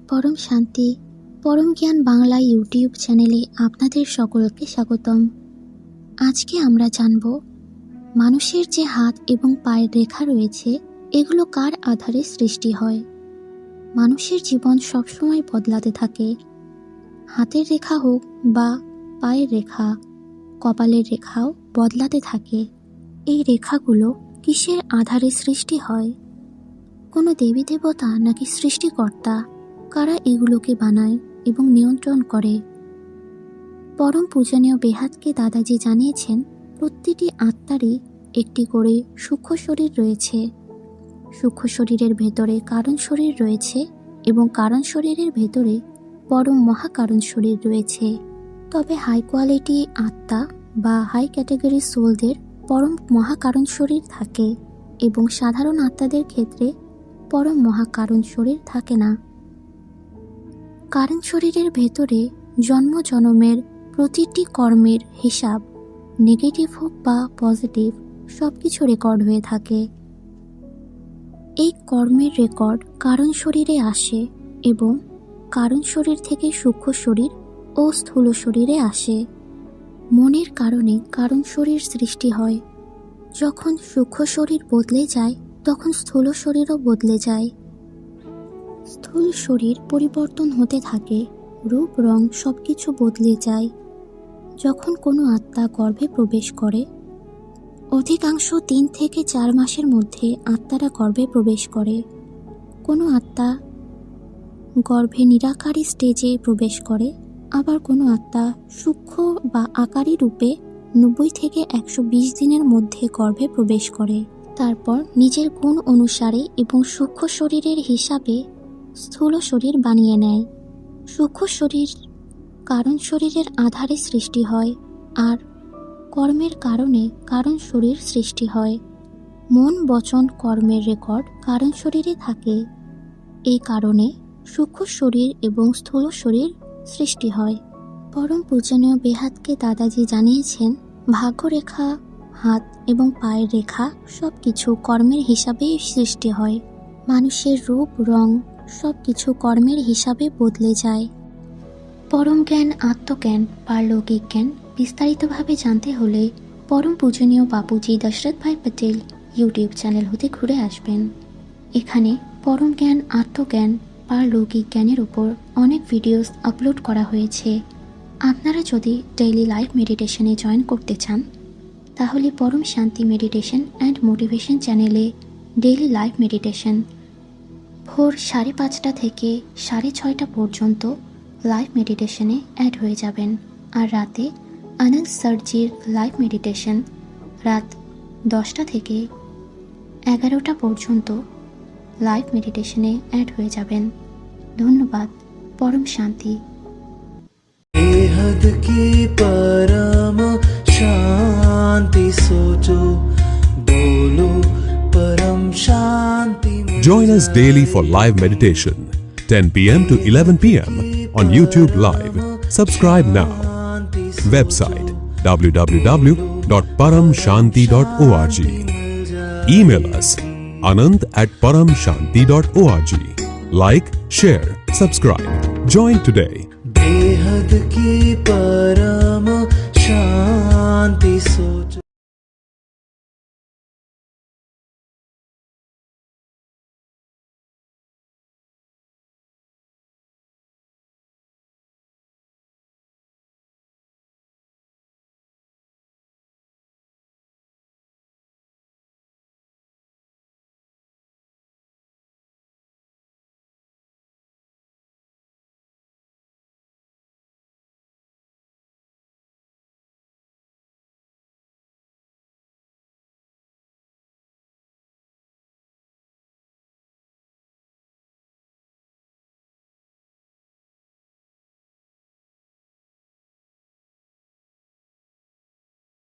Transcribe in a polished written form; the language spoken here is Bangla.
পরম শান্তি পরম জ্ঞান বাংলা ইউটিউব চ্যানেলে আপনাদের সকলকে স্বাগতম। আজকে আমরা জানব মানুষের যে হাত এবং পায়ের রেখা রয়েছে এগুলো কার আধারে সৃষ্টি হয়। মানুষের জীবন সবসময় বদলাতে থাকে। হাতের রেখা হোক বা পায়ের রেখা, কপালের রেখাও বদলাতে থাকে। এই রেখাগুলো কিসের আধারে সৃষ্টি হয়? কোনো দেবী দেবতা নাকি সৃষ্টিকর্তা? কারা এগুলোকে বানায় এবং নিয়ন্ত্রণ করে? পরম পূজনীয় বেহাতকে দাদাজি জানিয়েছেন, প্রতিটি আত্মারই একটি করে সূক্ষ্ম শরীর রয়েছে। সূক্ষ্ম শরীরের ভেতরে কারণ শরীর রয়েছে এবং কারণ শরীরের ভেতরে পরম মহাকারণ শরীর রয়েছে। তবে হাই কোয়ালিটি আত্মা বা হাই ক্যাটাগরি সোলদের পরম মহাকারণ শরীর থাকে এবং সাধারণ আত্মাদের ক্ষেত্রে পরম মহাকারণ শরীর থাকে না। কারণ শরীরের ভেতরে জন্ম জনমের প্রতিটি কর্মের হিসাব, নেগেটিভ হোক বা পজিটিভ, সব কিছু রেকর্ড হয়ে থাকে। এই কর্মের রেকর্ড কারণ শরীরে আসে এবং কারণ শরীর থেকে সূক্ষ্ম শরীর ও স্থূল শরীরে আসে। মনের কারণে কারণ শরীর সৃষ্টি হয়। যখন সূক্ষ্ম শরীর বদলে যায় তখন স্থূল শরীরও বদলে যায়। স্থূল শরীর পরিবর্তন হতে থাকে, রূপ রং সব কিছু বদলে যায়। যখন কোনো আত্মা গর্ভে প্রবেশ করে, অধিকাংশ 3 থেকে 4 মাসের মধ্যে আত্মারা গর্ভে প্রবেশ করে। কোনো আত্মা গর্ভে নিরাকারী স্টেজে প্রবেশ করে, আবার কোনো আত্মা সূক্ষ্ম বা আকারী রূপে 90 থেকে 120 দিনের মধ্যে গর্ভে প্রবেশ করে। তারপর নিজের গুণ অনুসারে এবং সূক্ষ্ম শরীরের হিসাবে স্থূল শরীর বানিয়ে নেয়। সূক্ষ্ম শরীর কারণ শরীরের আধারে সৃষ্টি হয় আর কর্মের কারণে কারণ শরীর সৃষ্টি হয়। মন বচন কর্মের রেকর্ড কারণ শরীরে থাকে। এই কারণে সূক্ষ্ম শরীর এবং স্থূল শরীর সৃষ্টি হয়। পরম পূজনীয় বেহাতকে দাদাজি জানিয়েছেন, ভাগ্যরেখা, হাত এবং পায়ের রেখা সব কিছু কর্মের হিসাবেই সৃষ্টি হয়। মানুষের রূপ রং সব কিছু কর্মের হিসাবে বদলে যায়। পরম জ্ঞান, আত্মজ্ঞান, পারলৌকিক জ্ঞান বিস্তারিতভাবে জানতে হলে পরম পূজনীয় বাপুজি দশরথ ভাই পটেল ইউটিউব চ্যানেল হতে ঘুরে আসবেন। এখানে পরম জ্ঞান, আত্মজ্ঞান, পারলৌকিক জ্ঞানের উপর অনেক ভিডিওস আপলোড করা হয়েছে। আপনারা যদি ডেইলি লাইভ মেডিটেশনে জয়েন করতে চান তাহলে পরম শান্তি মেডিটেশন অ্যান্ড মোটিভেশন চ্যানেলে ডেইলি লাইভ মেডিটেশন ভোর 5:30 থেকে 6:30 পর্যন্ত লাইভ মেডিটেশনে অ্যাড হয়ে যাবেন। আর রাতে আনন্দ স্যারজির লাইভ মেডিটেশন রাত 10টা থেকে 11টা পর্যন্ত লাইভ মেডিটেশনে অ্যাড হয়ে যাবেন। ধন্যবাদ। পরম শান্তি। बेहद की परम शांति सोचो, बोलो परम शांति। Join us daily for live meditation, 10 p.m. to 11 p.m. on YouTube Live. Subscribe now. Website www.paramshanti.org. Email us anand@paramshanti.org. Like, share, subscribe. Join today. बेहद की परम शांति सोचो।